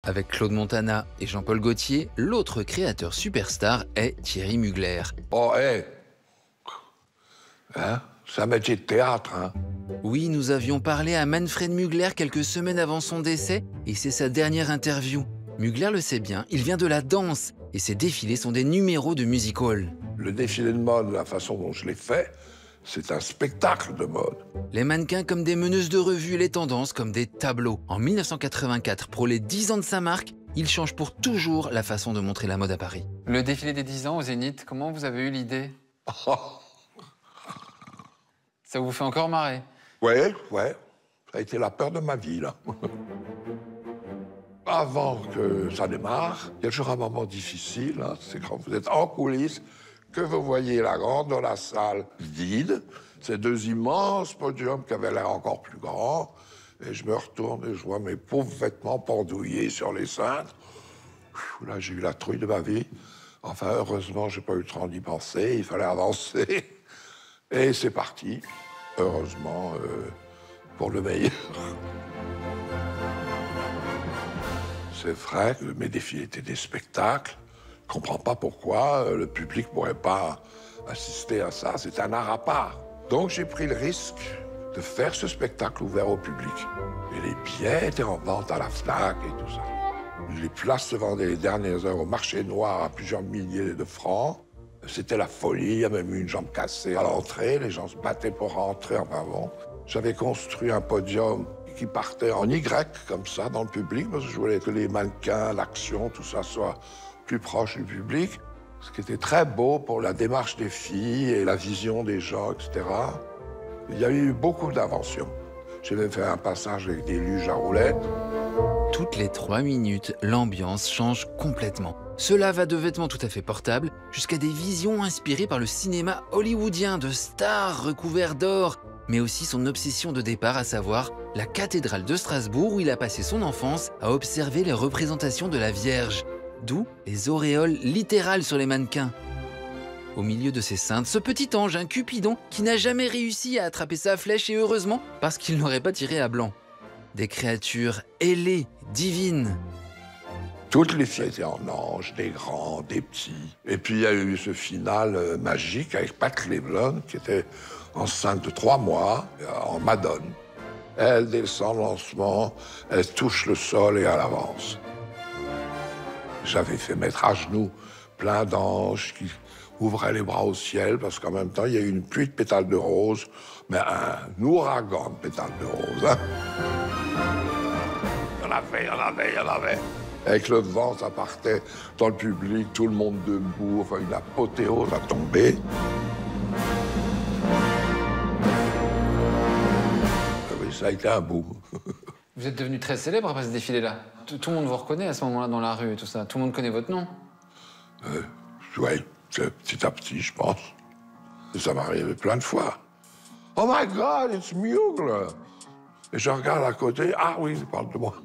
Avec Claude Montana et Jean-Paul Gaultier, l'autre créateur superstar est Thierry Mugler. Oh, hé hein, c'est un métier de théâtre, hein. Oui, nous avions parlé à Manfred Mugler quelques semaines avant son décès, et c'est sa dernière interview. Mugler le sait bien, il vient de la danse, et ses défilés sont des numéros de music hall. Le défilé de mode, la façon dont je l'ai fait, c'est un spectacle de mode. Les mannequins comme des meneuses de revue, les tendances comme des tableaux. En 1984, pour les 10 ans de sa marque, il change pour toujours la façon de montrer la mode à Paris. Le défilé des 10 ans au Zénith, comment vous avez eu l'idée? Ça vous fait encore marrer? Ouais, ça a été la peur de ma vie, là. Avant que ça démarre, il y a toujours un moment difficile, hein, c'est quand vous êtes en coulisses, que vous voyez la grande de la salle vide, ces deux immenses podiums qui avaient l'air encore plus grands, et je me retourne et je vois mes pauvres vêtements pendouillés sur les cintres. Là, j'ai eu la trouille de ma vie. Enfin, heureusement, j'ai pas eu le temps d'y penser, il fallait avancer. Et c'est parti, heureusement, pour le meilleur. C'est vrai que mes défilés étaient des spectacles. Je ne comprends pas pourquoi le public ne pourrait pas assister à ça. C'est un art à part. Donc j'ai pris le risque de faire ce spectacle ouvert au public. Et les billets étaient en vente à la FNAC et tout ça. Les places se vendaient les dernières heures au marché noir à plusieurs milliers de francs. C'était la folie, il y a même eu une jambe cassée à l'entrée. Les gens se battaient pour rentrer, enfin bon. J'avais construit un podium qui partait en Y, comme ça, dans le public, parce que je voulais que les mannequins, l'action, tout ça soit plus proche du public. Ce qui était très beau pour la démarche des filles et la vision des gens, etc. Il y a eu beaucoup d'inventions. J'ai même fait un passage avec des luges à roulettes. Toutes les 3 minutes, l'ambiance change complètement. Cela va de vêtements tout à fait portables jusqu'à des visions inspirées par le cinéma hollywoodien de stars recouverts d'or, mais aussi son obsession de départ, à savoir la cathédrale de Strasbourg où il a passé son enfance à observer les représentations de la Vierge, d'où les auréoles littérales sur les mannequins. Au milieu de ces saintes, ce petit ange, un Cupidon, qui n'a jamais réussi à attraper sa flèche, et heureusement, parce qu'il n'aurait pas tiré à blanc. Des créatures ailées, divines. Toutes les filles étaient en ange, des grands, des petits. Et puis il y a eu ce final magique avec Pat Cleveland, qui était enceinte de 3 mois, en Madone. Elle descend le lancement, elle touche le sol et elle avance. J'avais fait mettre à genoux plein d'anges qui ouvraient les bras au ciel, parce qu'en même temps, il y a eu une pluie de pétales de rose, mais un ouragan de pétales de rose. Hein. Il y en avait. Avec le vent, ça partait dans le public, tout le monde debout, enfin une apothéose à tomber. Oui, ça a été un boom. Vous êtes devenu très célèbre après ce défilé-là. Tout le monde vous reconnaît à ce moment-là dans la rue et tout ça. Tout le monde connaît votre nom. Oui, petit à petit, je pense. Et ça m'est arrivé plein de fois. Oh my God, it's Mugler! Et je regarde à côté, ah oui, il parle de moi.